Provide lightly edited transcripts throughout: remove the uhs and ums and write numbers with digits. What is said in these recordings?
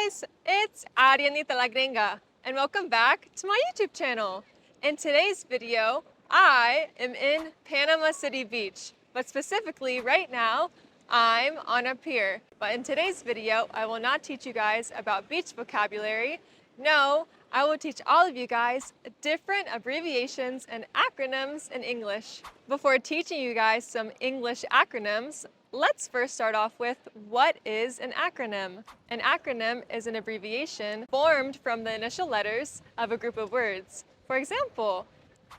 guys, it's Ariannitalagringa, and welcome back to my YouTube channel. In today's video, I am in Panama City Beach, but specifically right now, I'm on a pier. But in today's video, I will not teach you guys about beach vocabulary. No, I will teach all of you guys different abbreviations and acronyms in English. Before teaching you guys some English acronyms, let's first start off with what is an acronym? An acronym is an abbreviation formed from the initial letters of a group of words. For example,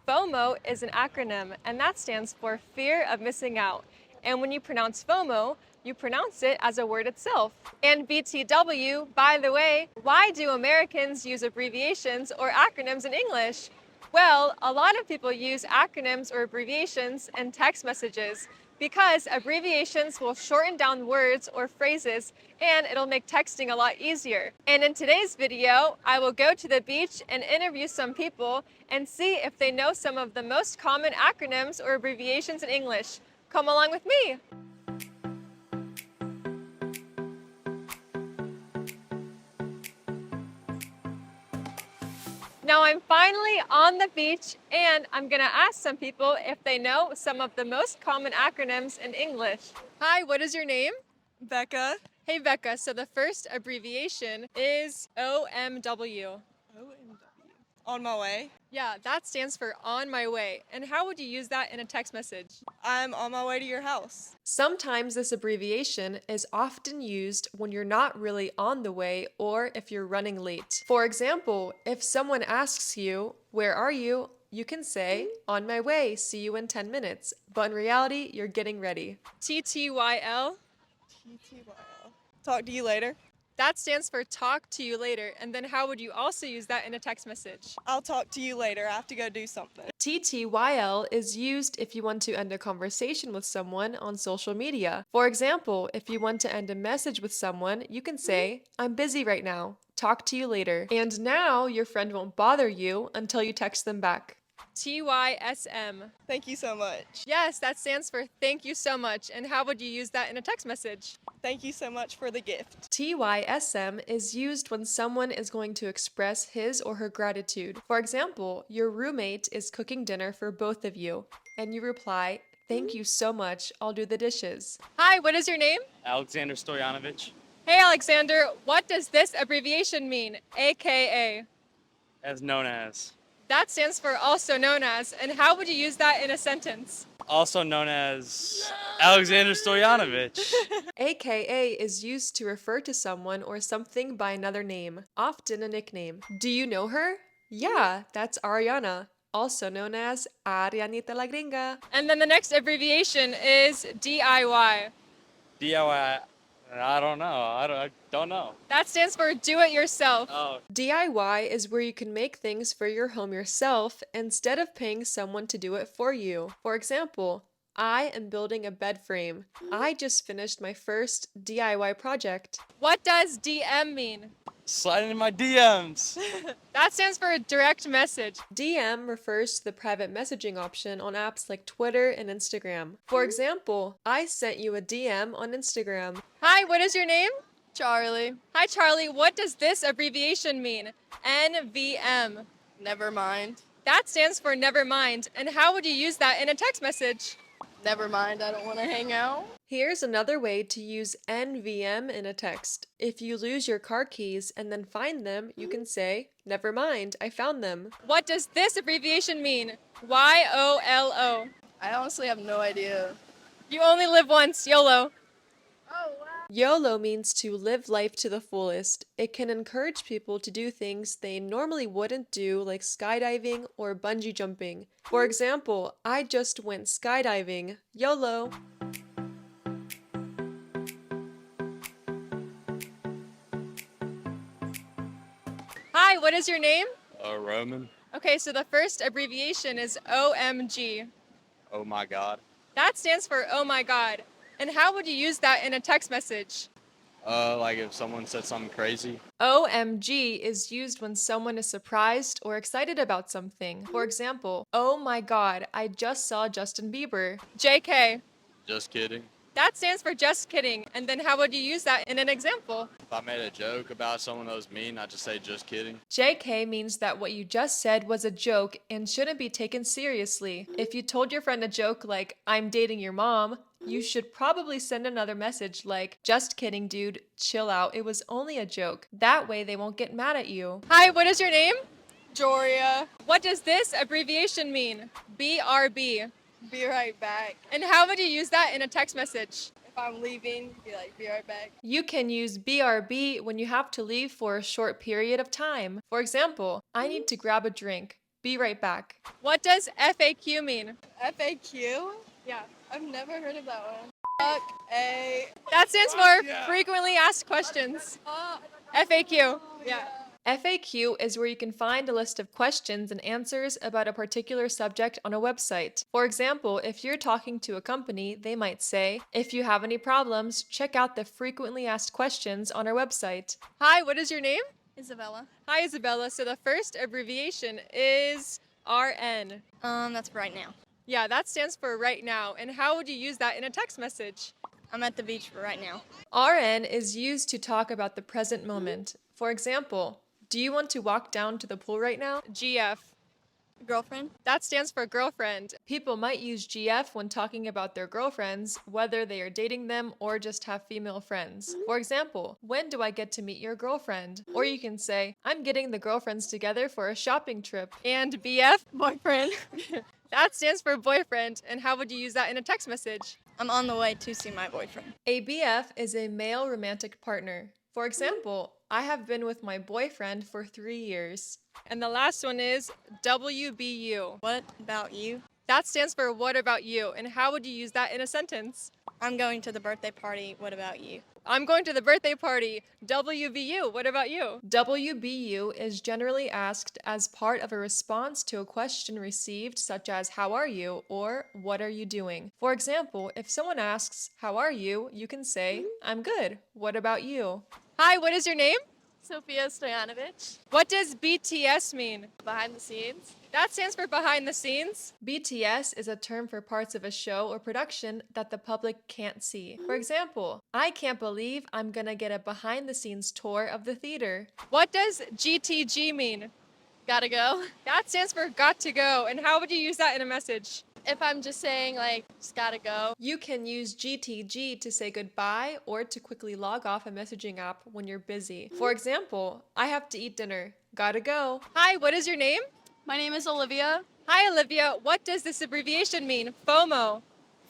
FOMO is an acronym, and that stands for fear of missing out. And when you pronounce FOMO, you pronounce it as a word itself. And BTW, by the way, why do Americans use abbreviations or acronyms in English? Well, a lot of people use acronyms or abbreviations in text messages because abbreviations will shorten down words or phrases and it'll make texting a lot easier. And in today's video, I will go to the beach and interview some people and see if they know some of the most common acronyms or abbreviations in English. Come along with me. Now I'm finally on the beach and I'm gonna ask some people if they know some of the most common acronyms in English. Hi, what is your name? Becca. Hey Becca, so the first abbreviation is OMW. OMW. On my way. Yeah, that stands for on my way. And how would you use that in a text message? I'm on my way to your house. Sometimes this abbreviation is often used when you're not really on the way or if you're running late. For example, if someone asks you, "Where are you?" you can say, "On my way, see you in 10 minutes." But in reality, you're getting ready. TTYL. TTYL. Talk to you later. That stands for talk to you later. And then how would you also use that in a text message? I'll talk to you later. I have to go do something. TTYL is used if you want to end a conversation with someone on social media. For example, if you want to end a message with someone, you can say, "I'm busy right now. Talk to you later." And now your friend won't bother you until you text them back. TYSM. Thank you so much. Yes, that stands for thank you so much. And how would you use that in a text message? Thank you so much for the gift. TYSM is used when someone is going to express his or her gratitude. For example, your roommate is cooking dinner for both of you, and you reply, "Thank you so much, I'll do the dishes." Hi, what is your name? Alexander Stoyanovich, Hey Alexander, what does this abbreviation mean? AKA. as known as. That stands for also known as, and how would you use that in a sentence? Also known as Alexander Stoyanovich. AKA is used to refer to someone or something by another name, often a nickname. Do you know her? Yeah, that's Arianna, also known as Ariannitalagringa. And then the next abbreviation is DIY. DIY. I don't know. I don't know. That stands for do it yourself. Oh, DIY is where you can make things for your home yourself instead of paying someone to do it for you. For example, I am building a bed frame. I just finished my first DIY project. What does DM mean? slide into my DMs. That stands for direct message. DM refers to the private messaging option on apps like Twitter and Instagram. For example, I sent you a DM on Instagram. Hi, what is your name? Charlie. Hi, Charlie. What does this abbreviation mean? NVM. Never mind. That stands for never mind. And how would you use that in a text message? Never mind. I don't want to hang out. Here's another way to use NVM in a text. If you lose your car keys and then find them, you can say, "Never mind, I found them." What does this abbreviation mean? YOLO. I honestly have no idea. You only live once, YOLO. Oh, wow. YOLO means to live life to the fullest. It can encourage people to do things they normally wouldn't do, like skydiving or bungee jumping. For example, I just went skydiving. YOLO. Hi, what is your name? Roman. Okay, so the first abbreviation is OMG. Oh my God. That stands for oh my God. And how would you use that in a text message? Like if someone said something crazy. OMG is used when someone is surprised or excited about something. For example, "Oh my God, I just saw Justin Bieber." JK. Just kidding. That stands for just kidding. And then how would you use that in an example? If I made a joke about someone that was mean, I'd just say just kidding. JK means that what you just said was a joke and shouldn't be taken seriously. If you told your friend a joke like, I'm dating your mom, you should probably send another message like, just kidding, dude, chill out, it was only a joke. That way they won't get mad at you. Hi, what is your name? Joria. What does this abbreviation mean? BRB. Be right back. And how would you use that in a text message? If I'm leaving, be like, be right back. You can use BRB when you have to leave for a short period of time. For example, I need to grab a drink. Be right back. What does FAQ mean? FAQ? Yeah. I've never heard of that one. Fuck a. That stands for frequently asked questions. FAQ. Yeah. FAQ is where you can find a list of questions and answers about a particular subject on a website. For example, if you're talking to a company, they might say, if you have any problems, check out the frequently asked questions on our website. Hi, what is your name? Isabella. Hi, Isabella. So the first abbreviation is RN. That's for right now. Yeah, that stands for right now. And how would you use that in a text message? I'm at the beach for right now. RN is used to talk about the present moment. For example, do you want to walk down to the pool right now? GF. Girlfriend? That stands for girlfriend. People might use GF when talking about their girlfriends, whether they are dating them or just have female friends. For example, when do I get to meet your girlfriend? Or you can say, I'm getting the girlfriends together for a shopping trip. And BF? Boyfriend. That stands for boyfriend. And how would you use that in a text message? I'm on the way to see my boyfriend. A BF is a male romantic partner. For example, I have been with my boyfriend for 3 years. And the last one is WBU. What about you? That stands for what about you? And how would you use that in a sentence? I'm going to the birthday party. What about you? I'm going to the birthday party. WBU, what about you? WBU is generally asked as part of a response to a question received, such as how are you or what are you doing? For example, if someone asks how are you, you can say I'm good. What about you? Hi, what is your name? Sophia Stojanovic. What does BTS mean? Behind the scenes. That stands for behind the scenes. BTS is a term for parts of a show or production that the public can't see. For example, I can't believe I'm gonna get a behind the scenes tour of the theater. What does GTG mean? Gotta go. That stands for got to go. And how would you use that in a message? If I'm just saying, like, just gotta go. You can use GTG to say goodbye or to quickly log off a messaging app when you're busy. For example, I have to eat dinner. Gotta go. Hi, what is your name? My name is Olivia. Hi, Olivia. What does this abbreviation mean? FOMO.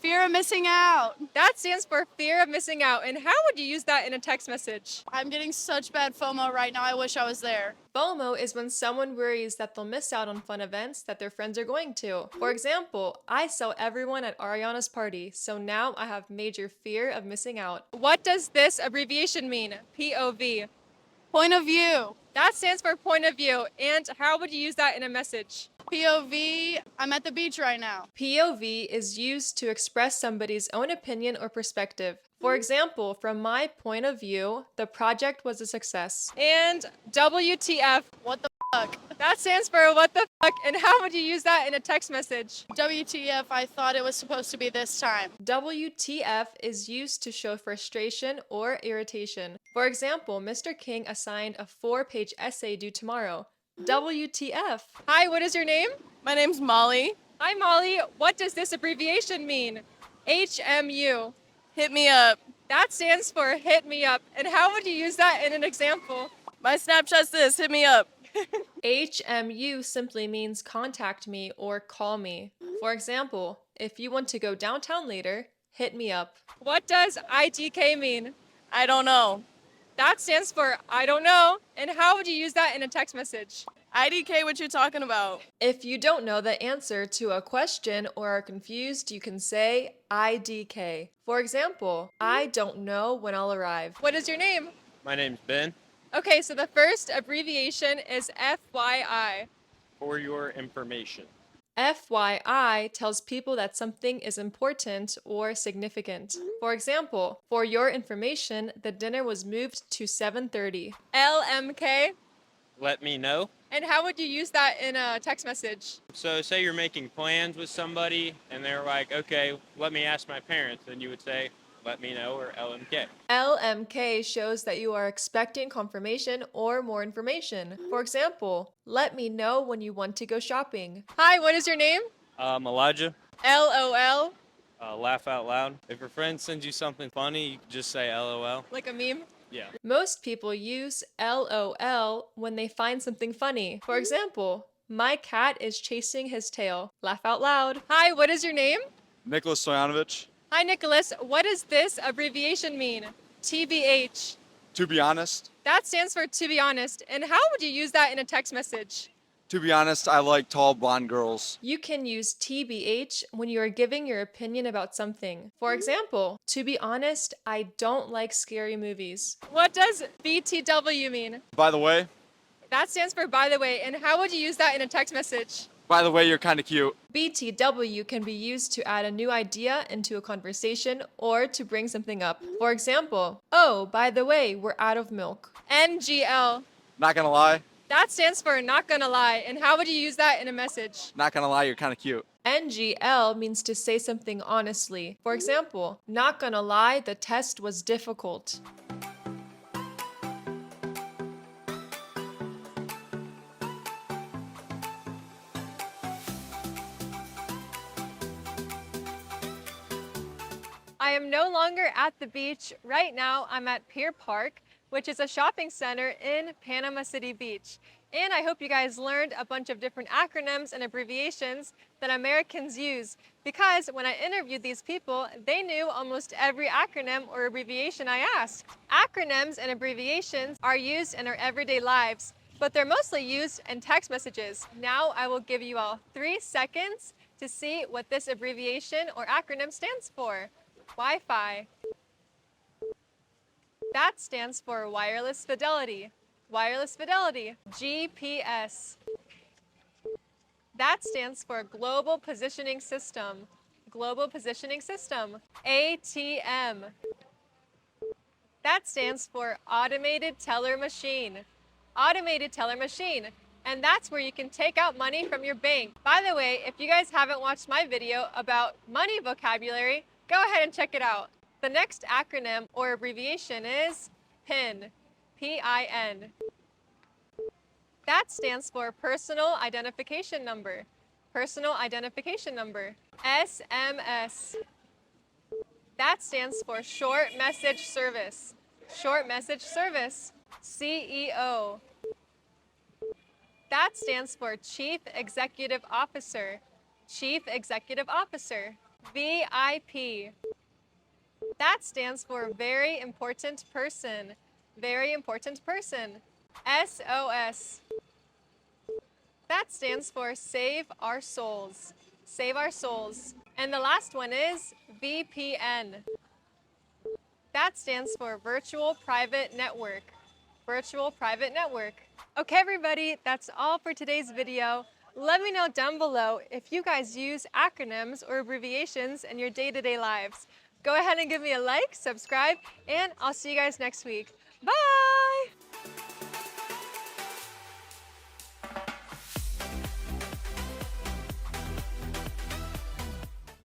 Fear of missing out. That stands for fear of missing out. And how would you use that in a text message? I'm getting such bad FOMO right now. I wish I was there. FOMO is when someone worries that they'll miss out on fun events that their friends are going to. For example, I saw everyone at Ariana's party, so now I have major fear of missing out. What does this abbreviation mean? POV. Point of view. That stands for point of view. And how would you use that in a message? POV. I'm at the beach right now. POV is used to express somebody's own opinion or perspective. For example, from my point of view, the project was a success. And WTF. What the fuck? That stands for what the fuck. And how would you use that in a text message? WTF. I thought it was supposed to be this time. WTF is used to show frustration or irritation. For example, Mr. King assigned a 4-page essay due tomorrow. WTF. Hi, what is your name? My name's Molly. Hi, Molly. What does this abbreviation mean? HMU. Hit me up. That stands for hit me up. And how would you use that in an example? My Snapchat's this. Hit me up. HMU simply means contact me or call me. For example, if you want to go downtown later, hit me up. What does IDK mean? I don't know. That stands for I don't know. And how would you use that in a text message? IDK, what you talking about? If you don't know the answer to a question or are confused, you can say IDK. For example, I don't know when I'll arrive. What is your name? My name's Ben. Okay, so the first abbreviation is FYI. For your information. FYI tells people that something is important or significant. For example, for your information, the dinner was moved to 7:30. LMK. Let me know. And how would you use that in a text message? So say you're making plans with somebody and they're like, okay, let me ask my parents. And you would say, let me know, or LMK. LMK shows that you are expecting confirmation or more information. For example, let me know when you want to go shopping. Hi, what is your name? Elijah, LOL, laugh out loud. If your friend sends you something funny, you can just say LOL. like a meme. Yeah. Most people use LOL when they find something funny. For example, my cat is chasing his tail. Laugh out loud. Hi, what is your name? Nicholas Stoyanovich. Hi, Nicholas. What does this abbreviation mean? TBH. To be honest, That stands for to be honest. And how would you use that in a text message? I like tall blonde girls. You can use TBH when you are giving your opinion about something. For example, to be honest, I don't like scary movies. What does BTW mean? By the way, That stands for by the way, and how would you use that in a text message? you're kind of cute. BTW can be used to add a new idea into a conversation or to bring something up. For example, oh, by the way, we're out of milk. NGL. Not gonna lie, That stands for not gonna lie, and how would you use that in a message? you're kind of cute. NGL means to say something honestly. For example, not gonna lie, the test was difficult. I am no longer at the beach. Right now, I'm at Pier Park, which is a shopping center in Panama City Beach. And I hope you guys learned a bunch of different acronyms and abbreviations that Americans use, because when I interviewed these people, they knew almost every acronym or abbreviation I asked. Acronyms and abbreviations are used in our everyday lives, but they're mostly used in text messages. Now I will give you all 3 seconds to see what this abbreviation or acronym stands for. Wi-Fi. That stands for wireless fidelity. Wireless fidelity. GPS. That stands for global positioning system. Global positioning system. ATM. That stands for automated teller machine. Automated teller machine. And that's where you can take out money from your bank. By the way, if you guys haven't watched my video about money vocabulary, go ahead and check it out. The next acronym or abbreviation is PIN. P-I-N. That stands for personal identification number. Personal identification number. SMS. That stands for short message service. Short message service. CEO. That stands for Chief Executive Officer. Chief Executive Officer. VIP. That stands for very important person. Very important person. SOS. That stands for save our souls. Save our souls. And the last one is VPN. That stands for virtual private network. Virtual private network. Okay, everybody, that's all for today's video. Let me know down below if you guys use acronyms or abbreviations in your day-to-day lives. Go ahead and give me a like, subscribe, and I'll see you guys next week. Bye!